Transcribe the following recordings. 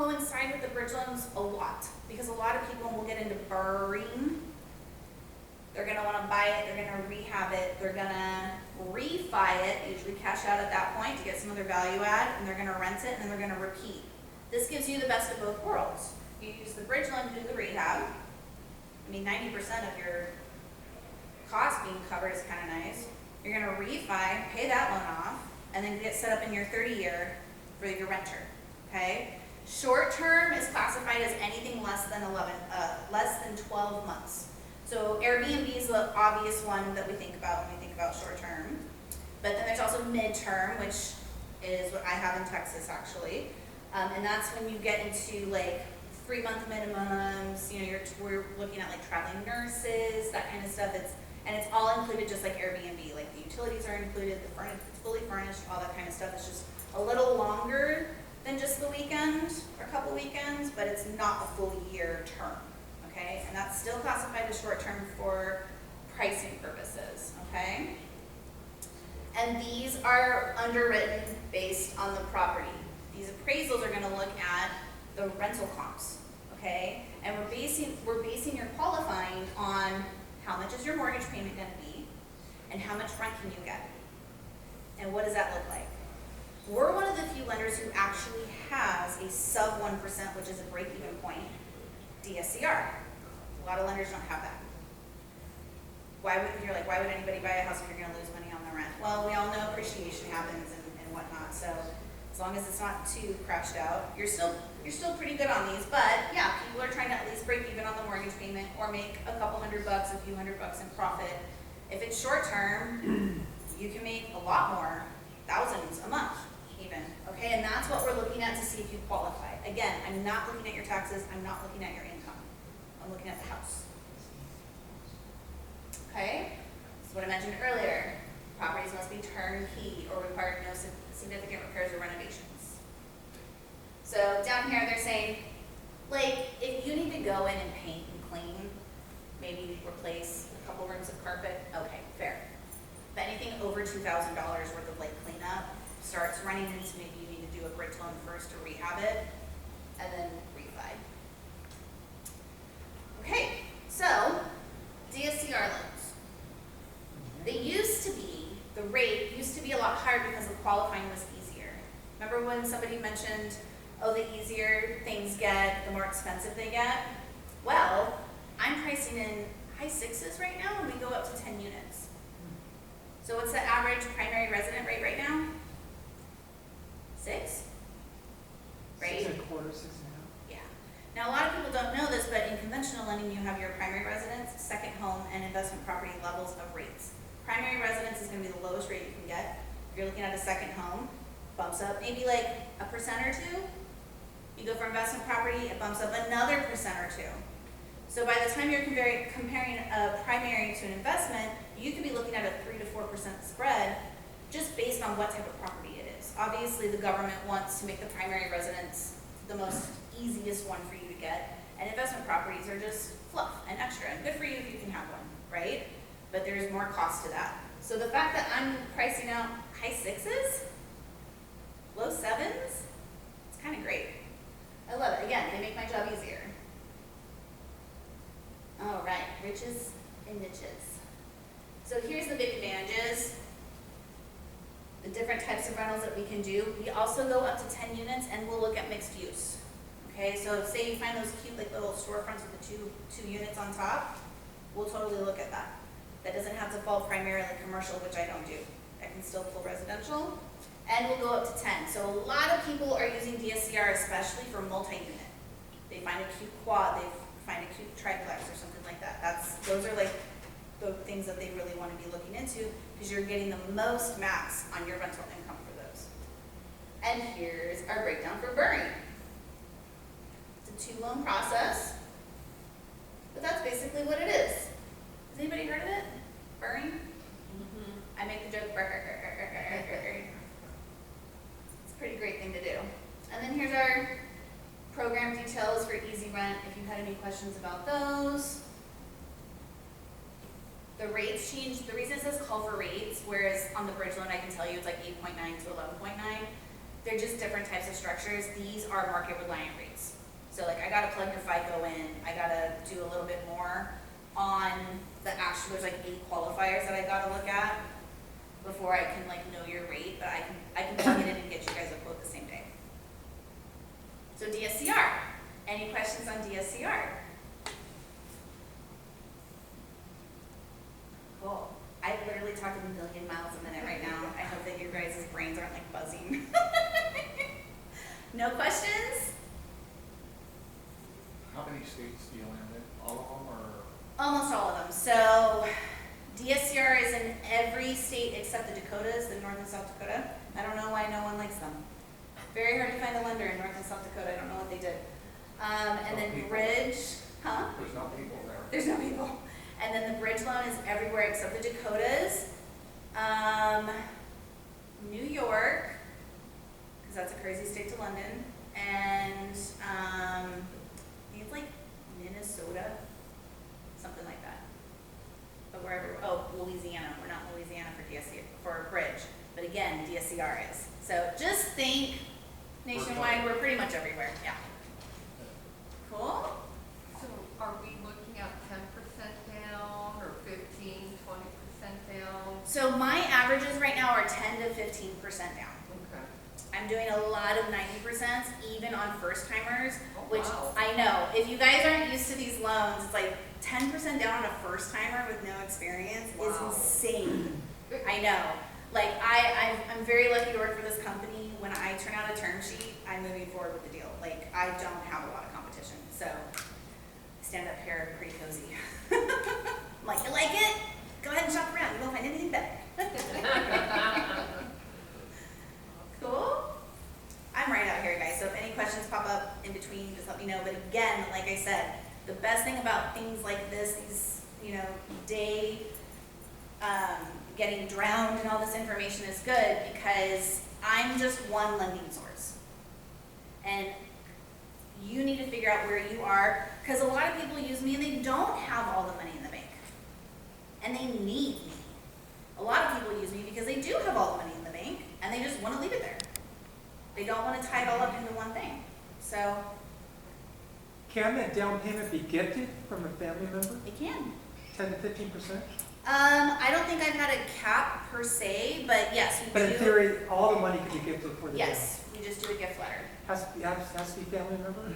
coincide with the bridge loans a lot, because a lot of people will get into borrowing. They're gonna wanna buy it, they're gonna rehab it, they're gonna refi it, usually cash out at that point to get some other value add, and they're gonna rent it, and then they're gonna repeat. This gives you the best of both worlds. You use the bridge loan to do the rehab. I mean, 90% of your cost being covered is kinda nice. You're gonna refi, pay that loan off, and then get set up in your 30-year for your renter, okay? Short term is classified as anything less than 12 months. So Airbnb is the obvious one that we think about when we think about short term. But then there's also midterm, which is what I have in Texas actually. And that's when you get into like 3-month minimums, you know, we're looking at like traveling nurses, that kind of stuff. And it's all included just like Airbnb, like the utilities are included, it's fully furnished, all that kind of stuff. It's just a little longer than just the weekend or a couple weekends, but it's not a full year term, okay? And that's still classified as short term for pricing purposes, okay? And these are underwritten based on the property. These appraisals are gonna look at the rental comps, okay? And we're basing your qualifying on how much is your mortgage payment gonna be and how much rent can you get? And what does that look like? We're one of the few lenders who actually has a sub 1%, which is a break-even point, DSCR. A lot of lenders don't have that. Why would anybody buy a house if you're gonna lose money on the rent? Well, we all know appreciation happens and whatnot, so as long as it's not too crashed out, you're still pretty good on these. But yeah, people are trying to at least break even on the mortgage payment or make a couple $100, a few $100 in profit. If it's short term, you can make a lot more, thousands a month even, okay? And that's what we're looking at to see if you qualify. Again, I'm not looking at your taxes, I'm not looking at your income. I'm looking at the house. Okay? This is what I mentioned earlier. Properties must be turnkey or require no significant repairs or renovations. So down here they're saying, like, if you need to go in and paint and clean, maybe replace a couple rooms of carpet, okay, fair. But anything over $2,000 worth of like cleanup starts running into maybe you need to do a bridge loan first to rehab it, and then refi. Okay, so DSCR loans. They used to be, the rate used to be a lot higher because the qualifying was easier. Remember when somebody mentioned, oh, the easier things get, the more expensive they get? Well, I'm pricing in high 6s right now, and we go up to 10 units. So what's the average primary resident rate right now? 6? Right? 6 1/4, 6.5. Yeah. Now a lot of people don't know this, but in conventional lending you have your primary residence, second home, and investment property levels of rates. Primary residence is going to be the lowest rate you can get. If you're looking at a second home, bumps up maybe like 1% or 2. You go for investment property, it bumps up another 1% or 2. So by the time you're comparing a primary to an investment, you could be looking at a 3 to 4% spread just based on what type of property it is. Obviously the government wants to make the primary residence the most easiest one for you to get, and investment properties are just fluff and extra, and good for you if you can have one, right? But there's more cost to that. So the fact that I'm pricing out high 6s, low 7s, it's kind of great. I love it. Again, they make my job easier. All right, riches and niches. So here's the big advantages, the different types of rentals that we can do. We also go up to 10 units and we'll look at mixed use. Okay, so say you find those cute like little storefronts with the two units on top, we'll totally look at that. That doesn't have to fall primarily commercial, which I don't do. I can still pull residential. And we'll go up to 10. So a lot of people are using DSCR especially for multi-unit. They find a cute quad, they find a cute triplex or something like that. Those are like the things that they really want to be looking into because you're getting the most max on your rental income for those. And here's our breakdown for Burring. It's a 2-loan process, but that's basically what it is. Has anybody heard of it? Burring? Mm-hmm. I make the joke, it's a pretty great thing to do. And then here's our program details for Easy Rent, if you had any questions about those. The rates change. The reason it says call for rates, whereas on the bridge loan I can tell you it's like 8.9 to 11.9. they're just different types of structures. These are market reliant rates. So like I gotta plug your FICO in, I gotta do a little bit more on the actual, there's like 8 qualifiers that I gotta look at before I can like know your rate, but I can plug it in and get you guys a quote the same day. So DSCR, any questions on DSCR? Cool. I literally talk a million miles a minute right now. I hope that your guys' brains aren't like buzzing. No questions? How many states do you land in? All of them, or? Almost all of them. So DSCR is in every state except the Dakotas, the North and South Dakota. I don't know why no one likes them. Very hard to find a lender in North and South Dakota. I don't know what they did. And then people. bridge, huh? There's no people there. There's no people. And then the bridge loan is everywhere except the Dakotas. New York, because that's a crazy state to London. And I think it's like Minnesota, something like that. But wherever, oh, Louisiana. We're not Louisiana for DSCR, for bridge. But again, DSCR is. So just think nationwide, we're pretty much everywhere. Yeah. Cool? So are we looking at 10% down or 15, 20% down? So my averages right now are 10 to 15% down. Okay. I'm doing a lot of 90%, even on first timers, Oh, which wow. I know, if you guys aren't used to these loans, it's like 10% down on a first timer with no experience is Wow. insane. I know. Like I'm very lucky to work for this company. When I turn out a term sheet, I'm moving forward with the deal. Like I don't have a lot of competition. So stand up here pretty cozy. I'm like, you like it? Go ahead and shop around. You won't find anything better. Cool? I'm right out here, guys. So if any questions pop up in between, just let me know. But again, like I said, the best thing about things like this, these, day getting drowned in all this information is good because I'm just one lending source. And you need to figure out where you are, because a lot of people use me and they don't have all the money in the bank. And they need me. A lot of people use me because they do have all the money in the bank and they just want to leave it there. They don't want to tie it all up into one thing. So Can that down payment be gifted from a family member? it can. 10 to 15%? I don't think I've had a cap per se, but yes, we But do. in theory, all the money can be gifted for the Yes, we just do a gift letter. Has to be family member or?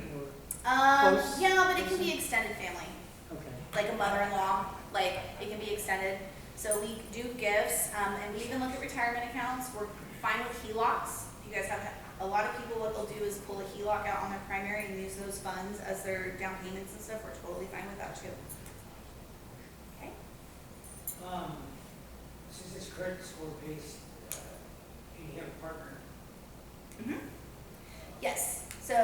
Close Yeah, but it can be person? extended family, Okay. like a mother-in-law, like it can be extended. So we do gifts, and we even look at retirement accounts. We're fine with HELOCs. If you guys have, a lot of people, what they'll do is pull a HELOC out on their primary and use those funds as their down payments and stuff. We're totally fine with that too. Okay. Since it's credit score based, and you have a partner, Yes. So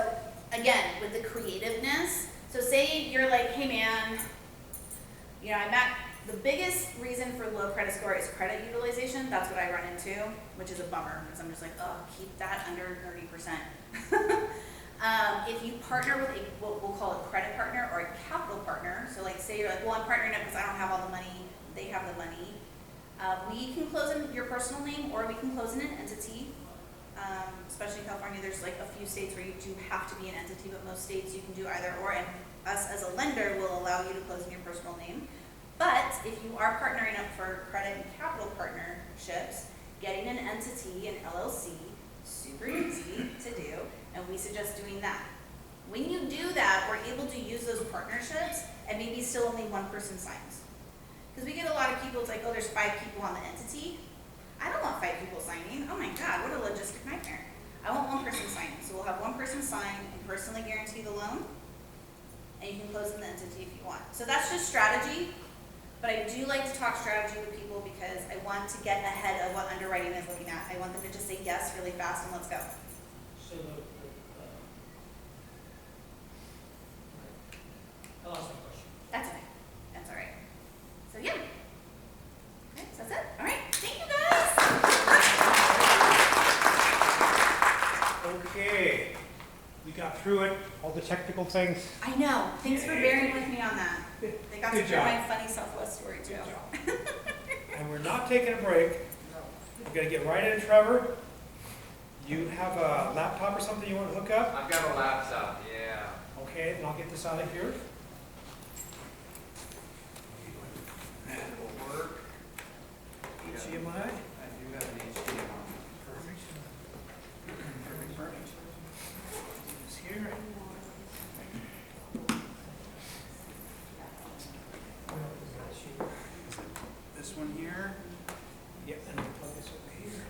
again, with the creativeness, so say you're like, hey man, I'm at the biggest reason for low credit score is credit utilization. That's what I run into, which is a bummer because I'm just like, oh, keep that under 30%. If you partner with what we'll call a credit partner or a capital partner, so like say you're like, well, I'm partnering up because I don't have all the money, they have the money. We can close in your personal name or we can close in an entity. Especially in California, there's like a few states where you do have to be an entity, but most states you can do either or, and us as a lender will allow you to close in your personal name. But if you are partnering up for credit and capital partnerships, getting an entity, an LLC, super easy to do, and we suggest doing that. When you do that, we're able to use those partnerships and maybe still only one person signs. Because we get a lot of people, it's like, oh, there's 5 people on the entity. I don't want 5 people signing. Oh my God, what a logistic nightmare. I want one person signing. So we'll have one person sign and personally guarantee the loan, and you can close in the entity if you want. So that's just strategy, but I do like to talk strategy with people because I want to get ahead of what underwriting is looking at. I want them to just say yes really fast and let's go. so I lost my question. That's okay. That's all right. So yeah. Okay, so that's it. All right. Thank you guys. Okay, we got through it, all the technical things. I know. Thanks for bearing with me on that. They got to Good hear job. my funny Southwest story too. Good job. And we're not taking a break. We're gonna get right into Trevor. You have a laptop or something you want to hook up? I've got a laptop, yeah. Okay, then I'll get this out of here. It'll work. HDMI. I do have an HDMI. Perfect. Perfect. This here. This one here. Yep, and I'll plug this over here.